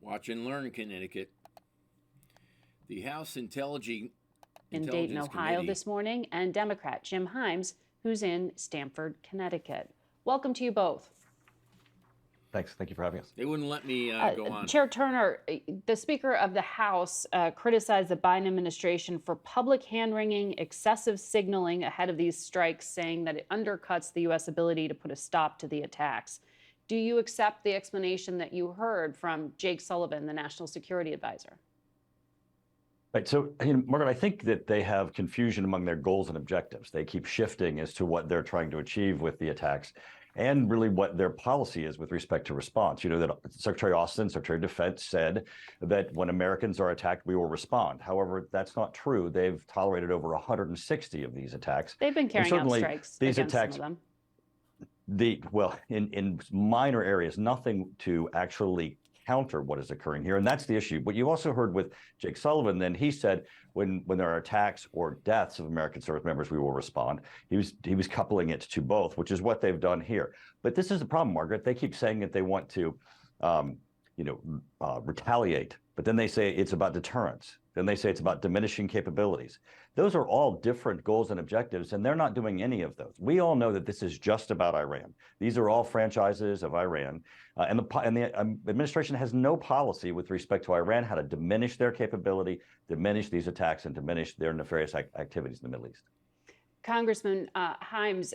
Watch and learn, Connecticut. The House Intelligence in Dayton, Ohio Committee this morning, and Democrat Jim Himes, who's in Stamford, Connecticut. Welcome to you both. Thanks. Thank you for having us. They wouldn't let me go on. Chair Turner, the Speaker of the House criticized the Biden administration for public hand-wringing, excessive signaling ahead of these strikes, saying that it undercuts the U.S. ability to put a stop to the attacks. Do you accept the explanation that you heard from Jake Sullivan, the National Security Advisor? Right. So, Margaret, I think that they have confusion among their goals and objectives. They keep shifting as to what they're trying to achieve with the attacks and really what their policy is with respect to response. You know, that Secretary Austin, Secretary of Defense, said that when Americans are attacked, we will respond. However, that's not true. They've tolerated over 160 of these attacks. They've been carrying out strikes these against attacks, some of them. In minor areas, nothing to actually counter what is occurring here. And that's the issue. But you also heard with Jake Sullivan, then he said when there are attacks or deaths of American service members, we will respond. He was coupling it to both, which is what they've done here. But this is the problem, Margaret. They keep saying that they want to, retaliate, but then they say it's about deterrence. Then they say it's about diminishing capabilities. Those are all different goals and objectives, and they're not doing any of those. We all know that this is just about Iran. These are all franchises of Iran, and the administration has no policy with respect to Iran, how to diminish their capability, diminish these attacks, and diminish their nefarious activities in the Middle East. Congressman Himes,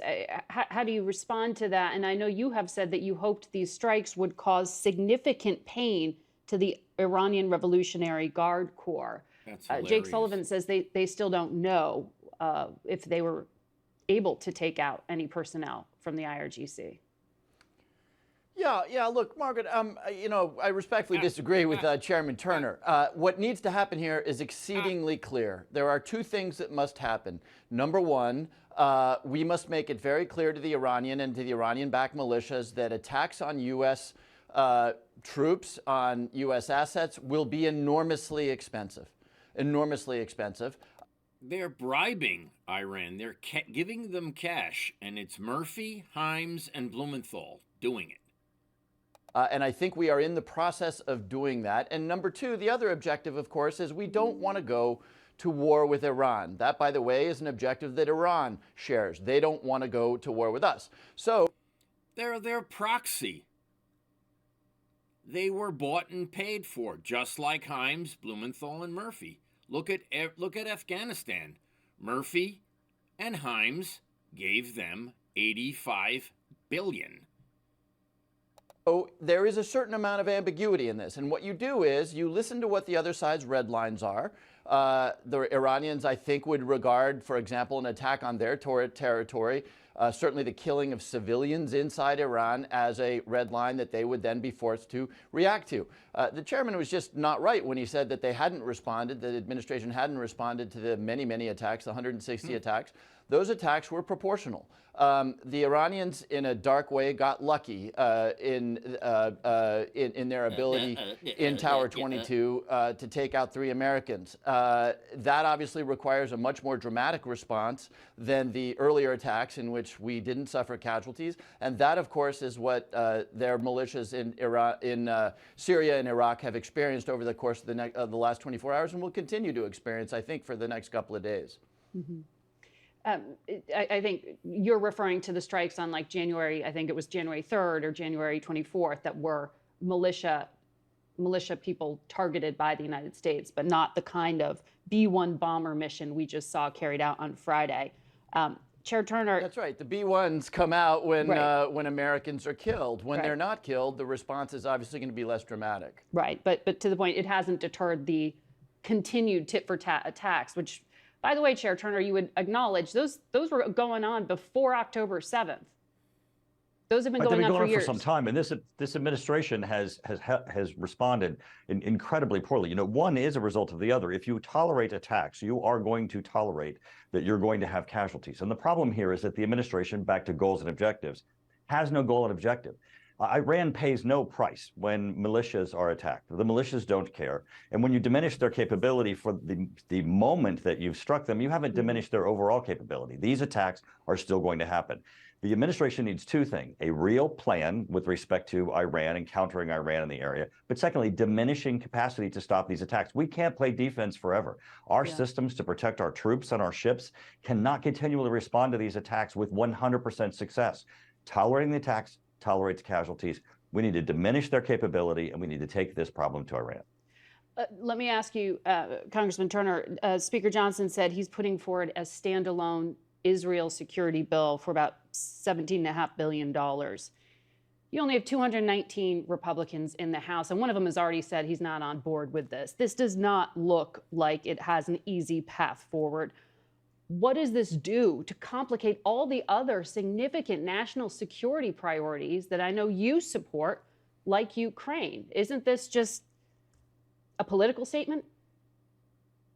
how do you respond to that? And I know you have said that you hoped these strikes would cause significant pain to the Iranian Revolutionary Guard Corps. Jake Sullivan says they still don't know if they were able to take out any personnel from the IRGC. Yeah. Look, Margaret, I respectfully disagree with Chairman Turner. What needs to happen here is exceedingly clear. There are two things that must happen. Number one, we must make it very clear to the Iranian and to the Iranian-backed militias that attacks on U.S. Troops, on U.S. assets, will be enormously expensive. Enormously expensive. They're bribing Iran. They're giving them cash, and it's Murphy, Himes, and Blumenthal doing it. And I think we are in the process of doing that. And number two, the other objective, of course, is we don't want to go to war with Iran. That, by the way, is an objective that Iran shares. They don't want to go to war with us. So they're their proxy. They were bought and paid for, just like Himes, Blumenthal, and Murphy. Look at Afghanistan. Murphy and Himes gave them $85 billion. So there is a certain amount of ambiguity in this. And what you do is you listen to what the other side's red lines are. The Iranians, I think, would regard, for example, an attack on their territory, certainly the killing of civilians inside Iran, as a red line that they would then be forced to react to. The chairman was just not right when he said that they hadn't responded, the administration hadn't responded to the many, many attacks, the 160 attacks. Those attacks were proportional. The Iranians, in a dark way, got lucky in their ability in Tower 22 to take out 3 Americans. That obviously requires a much more dramatic response than the earlier attacks in which we didn't suffer casualties. And that, of course, is what their militias in Syria and Iraq have experienced over the course of the last 24 hours and will continue to experience, I think, for the next couple of days. Mm-hmm. I think you're referring to the strikes on like January, I think it was January 3rd or January 24th that were militia people targeted by the United States, but not the kind of B-1 bomber mission we just saw carried out on Friday. Chair Turner. That's right. The B-1s come out when Americans are killed. When they're not killed, the response is obviously going to be less dramatic. Right. But to the point, it hasn't deterred the continued tit-for-tat attacks, which, by the way, Chair Turner, you would acknowledge those were going on before October 7th. Those have been going on for years. For some time, and this administration has responded incredibly poorly. You know, one is a result of the other. If you tolerate attacks, you are going to tolerate that you're going to have casualties. And the problem here is that the administration, back to goals and objectives, has no goal and objective. Iran pays no price when militias are attacked. The militias don't care. And when you diminish their capability for the moment that you've struck them, you haven't diminished their overall capability. These attacks are still going to happen. The administration needs two things: a real plan with respect to Iran and countering Iran in the area, but secondly, diminishing capacity to stop these attacks. We can't play defense forever. Our systems to protect our troops and our ships cannot continually respond to these attacks with 100% success. Tolerating the attacks tolerates casualties. We need to diminish their capability, and we need to take this problem to Iran. Let me ask you, Congressman Turner, Speaker Johnson said he's putting forward a standalone Israel security bill for about $17.5 billion. You only have 219 Republicans in the House, and one of them has already said he's not on board with this. This does not look like it has an easy path forward. What does this do to complicate all the other significant national security priorities that I know you support, like Ukraine? Isn't this just a political statement?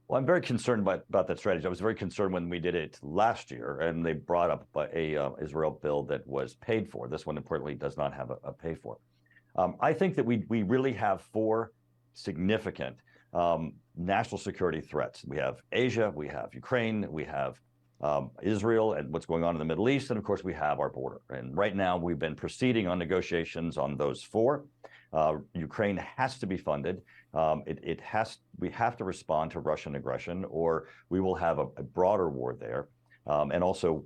Well, I'm very concerned about that strategy. I was very concerned when we did it last year, and they brought up a Israel bill that was paid for. This one, importantly, does not have a pay for. I think that we really have four significant national security threats. We have Asia, we have Ukraine, we have Israel and what's going on in the Middle East, and of course we have our border. And right now we've been proceeding on negotiations on those four. Ukraine has to be funded. We have to respond to Russian aggression, or we will have a broader war there. And also,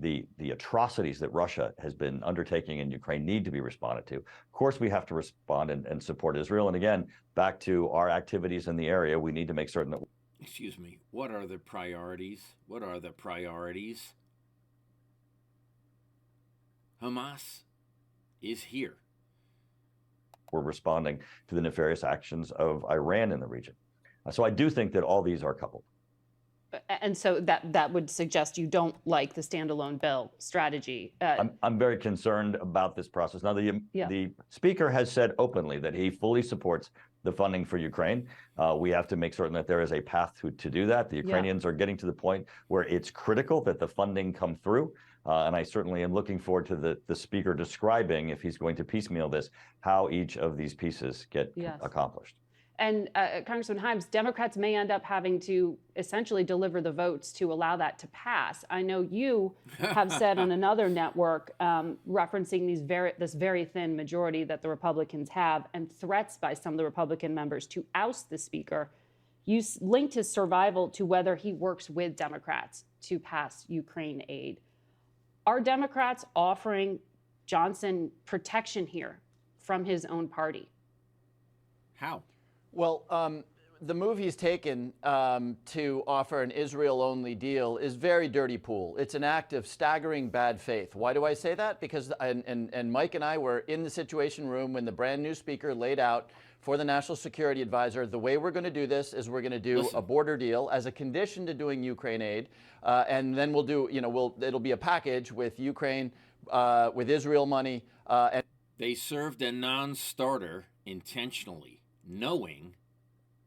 the atrocities that Russia has been undertaking in Ukraine need to be responded to. Of course, we have to respond and support Israel. And again, back to our activities in the area, we need to make certain that. Excuse me. What are the priorities? What are the priorities? Hamas is here. We're responding to the nefarious actions of Iran in the region. So I do think that all these are coupled. And so that would suggest you don't like the standalone bill strategy. I'm very concerned about this process. Now, the speaker has said openly that he fully supports the funding for Ukraine. We have to make certain that there is a path to do that. The Ukrainians are getting to the point where it's critical that the funding come through. And I certainly am looking forward to the speaker describing, if he's going to piecemeal this, how each of these pieces get accomplished. And Congressman Himes, Democrats may end up having to essentially deliver the votes to allow that to pass. I know you have said on another network, referencing this very thin majority that the Republicans have and threats by some of the Republican members to oust the speaker. You linked his survival to whether he works with Democrats to pass Ukraine aid. Are Democrats offering Johnson protection here from his own party? How? Well, the move he's taken to offer an Israel-only deal is very dirty pool. It's an act of staggering bad faith. Why do I say that? Because and Mike and I were in the Situation Room when the brand new speaker laid out for the National Security Advisor, the way we're going to do this is we're going to do a border deal as a condition to doing Ukraine aid, and then we'll do, it'll be a package with Ukraine, with Israel money. And they served a non-starter intentionally, knowing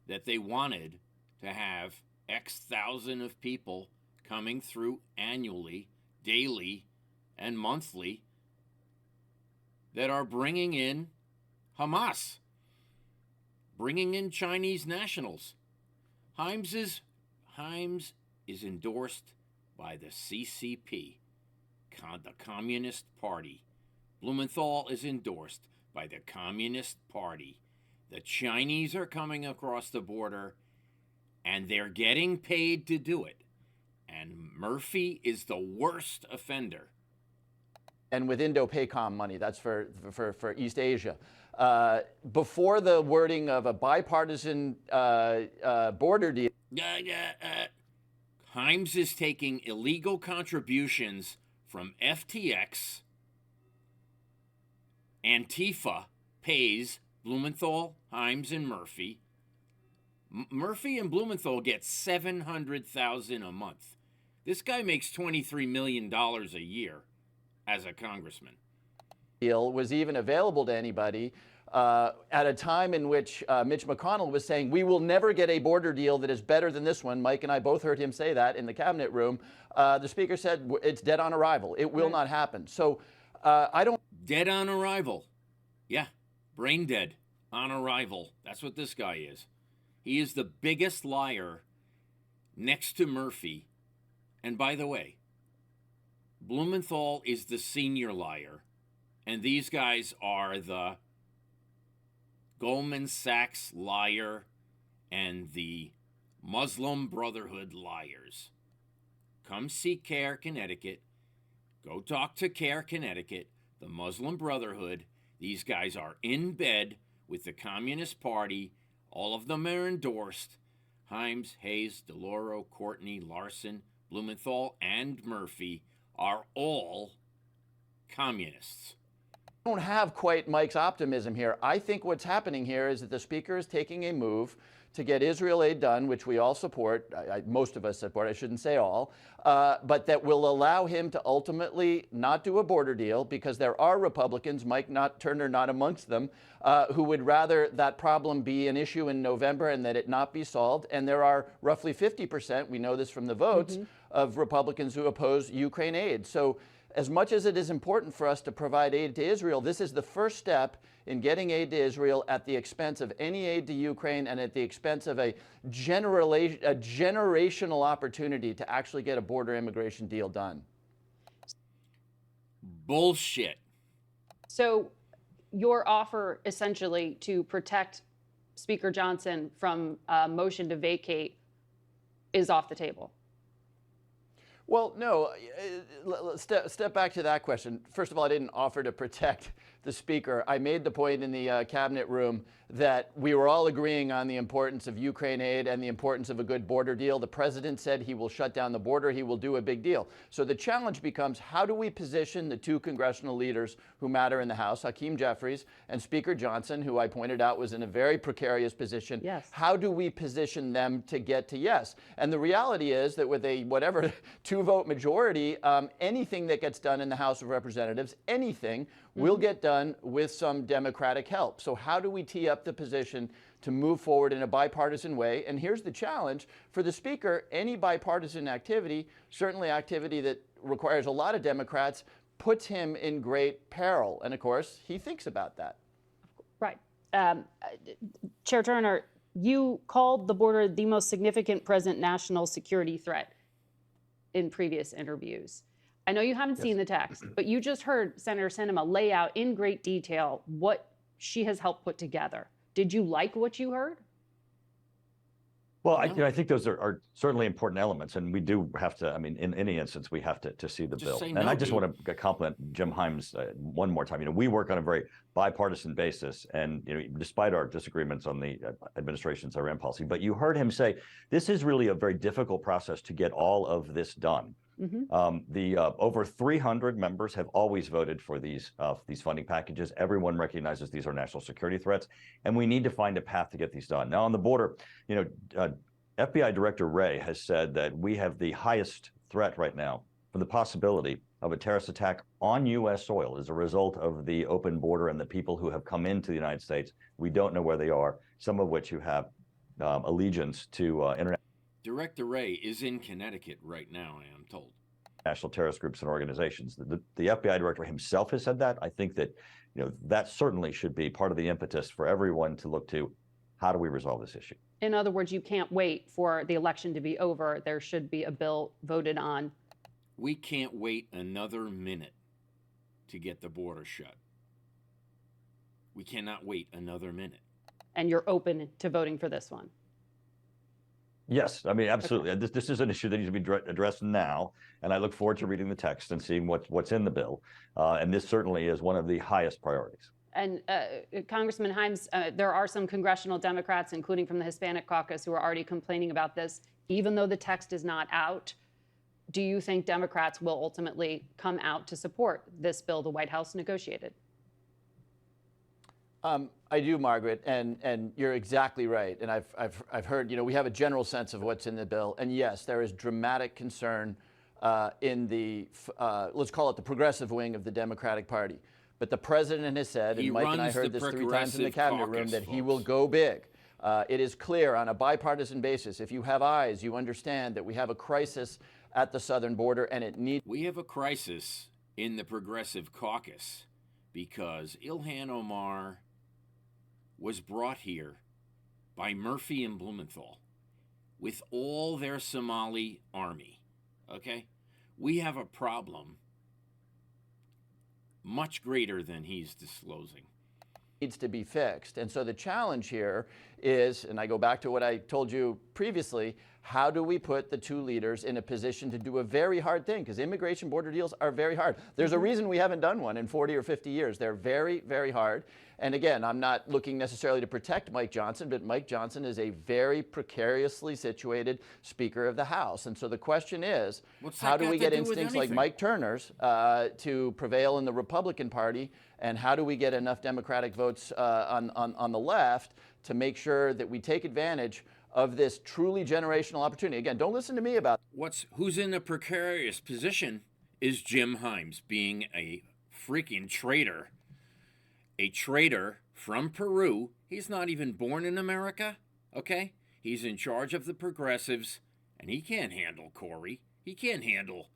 that they wanted to have X thousand of people coming through annually, daily, and monthly that are bringing in Hamas, bringing in Chinese nationals. Himes is endorsed by the CCP, the Communist Party. Blumenthal is endorsed by the Communist Party. The Chinese are coming across the border, and they're getting paid to do it. And Murphy is the worst offender. And with Indo-PACOM money, that's for East Asia. Before the wording of a bipartisan border deal. Himes is taking illegal contributions from FTX. Antifa pays Blumenthal, Himes, and Murphy. Murphy and Blumenthal get $700,000 a month. This guy makes $23 million a year as a congressman. Deal was even available to anybody at a time in which Mitch McConnell was saying, we will never get a border deal that is better than this one. Mike and I both heard him say that in the cabinet room. The speaker said it's dead on arrival. It will not happen. So I don't. Dead on arrival. Yeah. Brain dead on arrival. That's what this guy is. He is the biggest liar next to Murphy. And by the way, Blumenthal is the senior liar, and these guys are the Goldman Sachs liar and the Muslim Brotherhood liars. Come see CARE Connecticut. Go talk to CARE Connecticut, the Muslim Brotherhood. These guys are in bed with the Communist Party. All of them are endorsed. Himes, Hayes, DeLauro, Courtney, Larson, Blumenthal, and Murphy are all communists. I don't have quite Mike's optimism here. I think what's happening here is that the Speaker is taking a move to get Israel aid done, which we all support, most of us support, I shouldn't say all, but that will allow him to ultimately not do a border deal, because there are Republicans, Turner not amongst them, who would rather that problem be an issue in November and that it not be solved. And there are roughly 50%, we know this from the votes, of Republicans who oppose Ukraine aid. So as much as it is important for us to provide aid to Israel, this is the first step in getting aid to Israel at the expense of any aid to Ukraine and at the expense of a generational opportunity to actually get a border immigration deal done. Bullshit. So your offer essentially to protect Speaker Johnson from a motion to vacate is off the table. Well, no, step back to that question. First of all, I didn't offer to protect the Speaker. I made the point in the cabinet room that we were all agreeing on the importance of Ukraine aid and the importance of a good border deal. The president said he will shut down the border. He will do a big deal. So the challenge becomes, how do we position the two congressional leaders who matter in the House, Hakeem Jeffries and Speaker Johnson, who I pointed out was in a very precarious position. Yes. How do we position them to get to yes? And the reality is that with a whatever two-vote majority, anything that gets done in the House of Representatives, anything, will get done with some Democratic help. So how do we tee up the position to move forward in a bipartisan way? And here's the challenge for the Speaker: any bipartisan activity, certainly activity that requires a lot of Democrats, puts him in great peril. And of course, he thinks about that. Right. Chair Turner, you called the border the most significant present national security threat in previous interviews. I know you haven't seen the text, but you just heard Senator Sinema lay out in great detail what she has helped put together. Did you like what you heard? Well, I think those are certainly important elements, and we do have to, I mean, in any instance, we have to see the bill. say And no, I just dude. want to compliment Jim Himes one more time. We work on a very bipartisan basis, and despite our disagreements on the administration's Iran policy, but you heard him say, this is really a very difficult process to get all of this done. Over 300 members have always voted for these funding packages. Everyone recognizes these are national security threats, and we need to find a path to get these done. Now, on the border, FBI Director Wray has said that we have the highest threat right now for the possibility of a terrorist attack on U.S. soil as a result of the open border and the people who have come into the United States. We don't know where they are, some of which who have allegiance to international Director Wray is in Connecticut right now, I am told. terrorist groups and organizations. The FBI director himself has said that. I think that that certainly should be part of the impetus for everyone to look to how do we resolve this issue. In other words, you can't wait for the election to be over. There should be a bill voted on. We can't wait another minute to get the border shut. We cannot wait another minute. And you're open to voting for this one. Yes, I mean, absolutely. Okay. This is an issue that needs to be addressed now, and I look forward to reading the text and seeing what's in the bill. And this certainly is one of the highest priorities. And Congressman Himes, there are some congressional Democrats, including from the Hispanic caucus, who are already complaining about this, even though the text is not out. Do you think Democrats will ultimately come out to support this bill the White House negotiated? I do, Margaret, and you're exactly right. And I've heard, we have a general sense of what's in the bill. And yes, there is dramatic concern in the, let's call it the progressive wing of the Democratic Party. But the president has said, and Mike and I heard this 3 times in the cabinet room, that he will go big. It is clear on a bipartisan basis. If you have eyes, you understand that we have a crisis at the southern border, and it needs. We have a crisis in the progressive caucus because Ilhan Omar was brought here by Murphy and Blumenthal with all their Somali army, okay? We have a problem much greater than he's disclosing. Needs to be fixed. And so the challenge here is, and I go back to what I told you previously, how do we put the two leaders in a position to do a very hard thing? Because immigration border deals are very hard. There's a reason we haven't done one in 40 or 50 years. They're very, very hard. And again, I'm not looking necessarily to protect Mike Johnson, but Mike Johnson is a very precariously situated Speaker of the House. And so the question is, how do we get instincts like Mike Turner's to prevail in the Republican Party? And how do we get enough Democratic votes on the left to make sure that we take advantage of this truly generational opportunity? Again, don't listen to me about who's in a precarious position is Jim Himes, being a freaking traitor. A traitor from Peru. He's not even born in America, okay? He's in charge of the progressives, and he can't handle Corey. He can't handle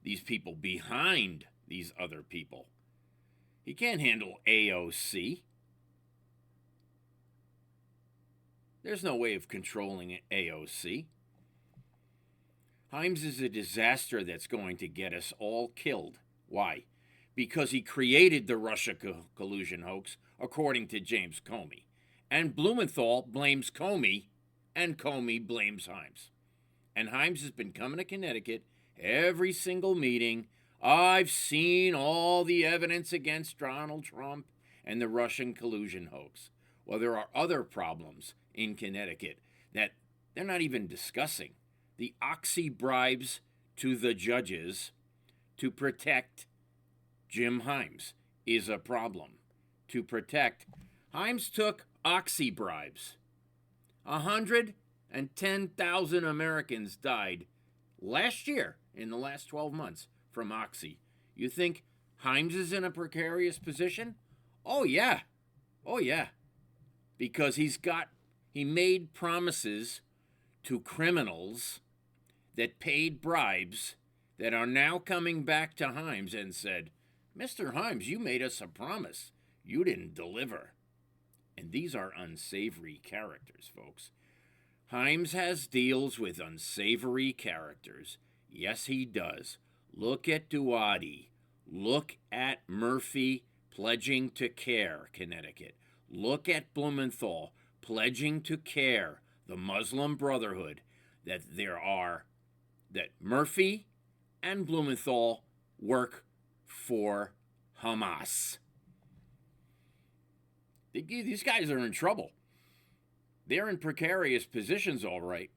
these people behind these other people. He can't handle AOC. There's no way of controlling AOC. Himes is a disaster that's going to get us all killed. Why? Because he created the Russia collusion hoax, according to James Comey. And Blumenthal blames Comey, and Comey blames Himes. And Himes has been coming to Connecticut every single meeting. I've seen all the evidence against Donald Trump and the Russian collusion hoax. Well, there are other problems in Connecticut that they're not even discussing. The oxy bribes to the judges to protect Jim Himes is a problem. To protect, Himes took oxy bribes. 110,000 Americans died last year, in the last 12 months, from oxy. You think Himes is in a precarious position? Oh yeah. Oh yeah. Because he made promises to criminals that paid bribes that are now coming back to Himes and said, Mr. Himes, you made us a promise. You didn't deliver. And these are unsavory characters, folks. Himes has deals with unsavory characters. Yes, he does. Look at Duwadi. Look at Murphy pledging to CARE, Connecticut. Look at Blumenthal pledging to CARE, the Muslim Brotherhood, that Murphy and Blumenthal work for Hamas. These guys are in trouble. They're in precarious positions, all right.